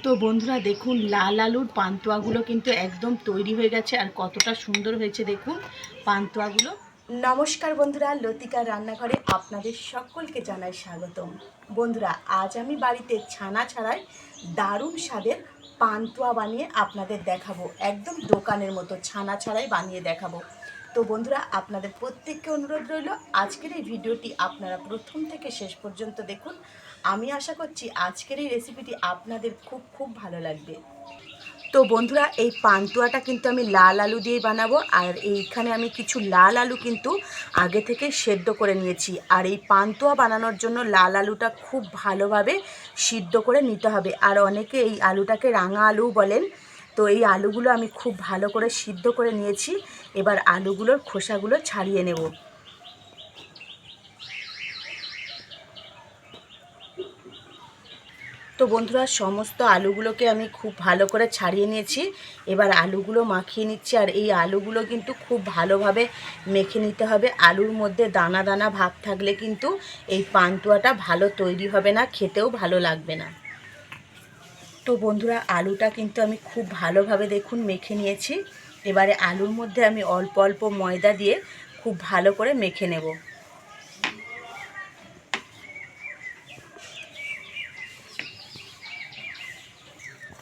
তো বন্ধুরা দেখুন লাল আলুর পান্তুয়াগুলো কিন্তু একদম তৈরি হয়ে গেছে আর কতটা সুন্দর হয়েছে দেখুন পান্তুয়াগুলো। নমস্কার বন্ধুরা, লতিকার রান্নাঘরে আপনাদের সকলকে জানাই স্বাগতম। বন্ধুরা আজ আমি বাড়িতে ছানা ছাড়াই দারুণ স্বাদের পান্তুয়া বানিয়ে আপনাদের দেখাবো। একদম দোকানের মতো ছানা ছাড়াই বানিয়ে দেখাবো। তো বন্ধুরা আপনাদের প্রত্যেককে অনুরোধ রইল আজকের এই ভিডিওটি আপনারা প্রথম থেকে শেষ পর্যন্ত দেখুন। আমি আশা করছি আজকের এই রেসিপিটি আপনাদের খুব ভালো লাগবে। তো বন্ধুরা এই পান্তুয়াটা কিন্তু আমি লাল আলু দিয়ে বানাবো, আর এইখানে আমি কিছু লাল আলু কিন্তু আগে থেকে সেদ্ধ করে নিয়েছি। আর এই পান্তুয়া বানানোর জন্য লাল আলুটা খুব ভালোভাবে সিদ্ধ করে নিতে হবে। আর অনেকে এই আলুটাকে রাঙা আলু বলেন। তো এই আলুগুলো আমি খুব ভালো করে সিদ্ধ করে নিয়েছি। এবার আলুগুলোর খোসাগুলো ছাড়িয়ে নেব। তো বন্ধুরা সমস্ত আলুগুলোকে আমি খুব ভালো করে ছাড়িয়ে নিয়েছি। এবার আলুগুলো মাখিয়ে নিচ্ছি। আর এই আলুগুলো কিন্তু খুব ভালোভাবে মেখে নিতে হবে। আলুর মধ্যে দানা দানা ভাব থাকলে কিন্তু এই পান্তুয়াটা ভালো তৈরি হবে না, খেতেও ভালো লাগবে না। তো বন্ধুরা আলুটা কিন্তু আমি খুব ভালোভাবে দেখুন মেখে নিয়েছি। এবারে আলুর মধ্যে আমি অল্প অল্প ময়দা দিয়ে খুব ভালো করে মেখে নেব।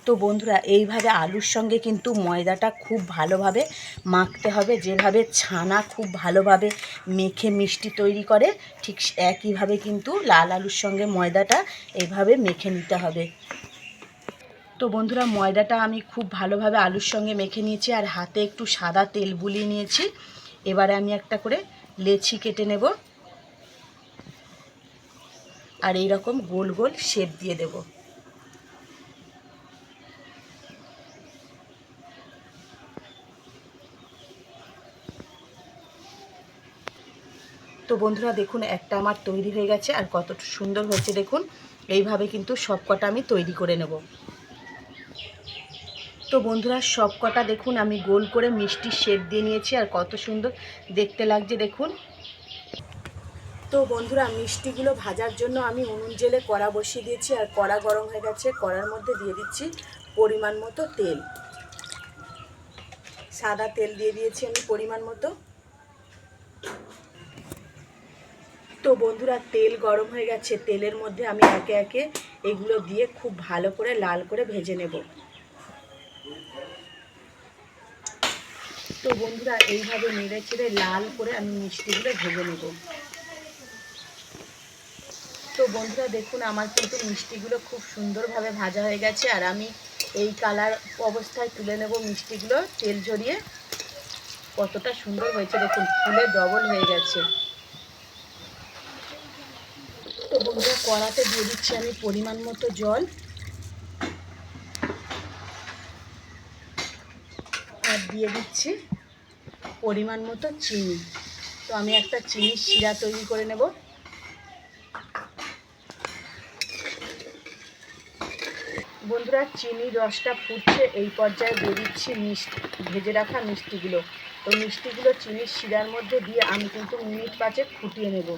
তো বন্ধুরা এইভাবে আলুর সঙ্গে কিন্তু ময়দাটা খুব ভালোভাবে মাখতে হবে। যেভাবে ছানা খুব ভালোভাবে মেখে মিষ্টি তৈরি করে, ঠিক একইভাবে কিন্তু লাল আলুর সঙ্গে ময়দাটা এইভাবে মেখে নিতে হবে। তো বন্ধুরা ময়দাটা আমি খুব ভালোভাবে আলুর সঙ্গে মেখে নিয়েছি আর হাতে একটু সাদা তেল বুলিয়ে নিয়েছি। এবারে আমি একটা করে লেচি কেটে নেব আর এই রকম গোল গোল শেপ দিয়ে দেব। তো বন্ধুরা দেখুন একটা আমার তৈরি হয়ে গেছে আর কত সুন্দর হয়েছে দেখুন। এইভাবে কিন্তু সব কটা আমি তৈরি করে নেব। তো বন্ধুরা সব কটা দেখুন আমি গোল করে মিষ্টি শেপ দিয়ে নিয়েছি আর কত সুন্দর দেখতে লাগছে দেখুন। তো বন্ধুরা মিষ্টিগুলো ভাজার জন্য আমি উনুন জেলে কড়া বসিয়ে দিয়েছি আর কড়া গরম হয়ে গেছে। কড়ার মধ্যে দিয়ে দিচ্ছি পরিমাণ মতো তেল। সাদা তেল দিয়ে দিয়েছি আমি পরিমাণ মতো। তো বন্ধুরা তেল গরম হয়ে গেছে, তেলের মধ্যে আমি একে একে এগুলো দিয়ে খুব ভালো করে লাল করে ভেজে নেব। তো বন্ধুরা এইভাবে নেড়ে চেড়ে লাল করে আমি মিষ্টিগুলো ভেজে নেব। তো বন্ধুরা দেখুন আমার কিন্তু মিষ্টিগুলো খুব সুন্দরভাবে ভাজা হয়ে গেছে আর আমি এই কালার অবস্থায় তুলে নেব মিষ্টিগুলো তেল ঝরিয়ে। কতটা সুন্দর হয়েছে দেখুন, ফুলে ডবল হয়ে গেছে। তো বন্ধুরা কড়াতে দিয়ে দিচ্ছি আমি পরিমাণ মতো জল আর দিয়ে দিচ্ছি পরিমাণ মতো চিনি। তো আমি একটা চিনির শিরা তৈরি করে নেব। বন্ধুরা চিনির রসটা ফুটছে, এই পর্যায়ে দিয়ে দিচ্ছি ভেজে রাখা মিষ্টিগুলো। তো মিষ্টিগুলো চিনির শিরার মধ্যে দিয়ে আমি কিন্তু মিনিট 5 ফুটিয়ে নেব।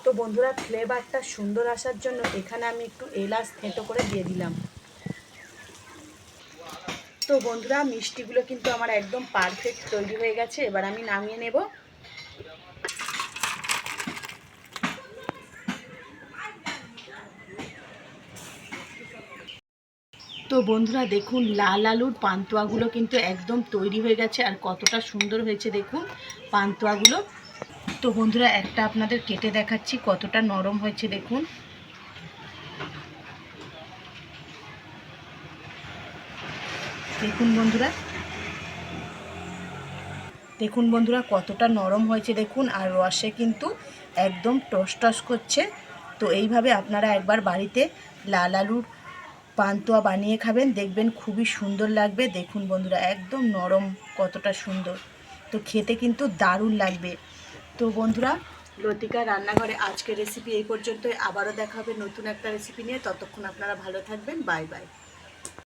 তো বন্ধুরা ফ্লেভারটা সুন্দর আসার জন্য এখানে আমি একটু এলাচ থেঁতো করে দিয়ে দিলাম। তো বন্ধুরা মিষ্টিগুলো কিন্তু আমার একদম পারফেক্ট তৈরি হয়ে গেছে। এবার আমি নামিয়ে নেব। তো বন্ধুরা দেখুন লাল আলুর পান্তুয়াগুলো কিন্তু একদম তৈরি হয়ে গেছে আর কতটা সুন্দর হয়েছে দেখুন পান্তুয়াগুলো। তো বন্ধুরা একটা আপনাদের কেটে দেখাচ্ছি কতটা নরম হয়েছে দেখুন। দেখুন বন্ধুরা, দেখুন বন্ধুরা কতটা নরম হয়েছে দেখুন, আর রসে কিন্তু একদম টস টস করছে। তো এইভাবে আপনারা একবার বাড়িতে লাল আলুর পান্তুয়া বানিয়ে খাবেন, দেখবেন খুবই সুন্দর লাগবে। দেখুন বন্ধুরা একদম নরম, কতটা সুন্দর, তো খেতে কিন্তু দারুণ লাগবে। তো বন্ধুরা লতিকা রান্নাঘরে আজকের রেসিপি এই পর্যন্তই। আবারও দেখা হবে নতুন একটা রেসিপি নিয়ে। ততক্ষণ আপনারা ভালো থাকবেন। Bye bye.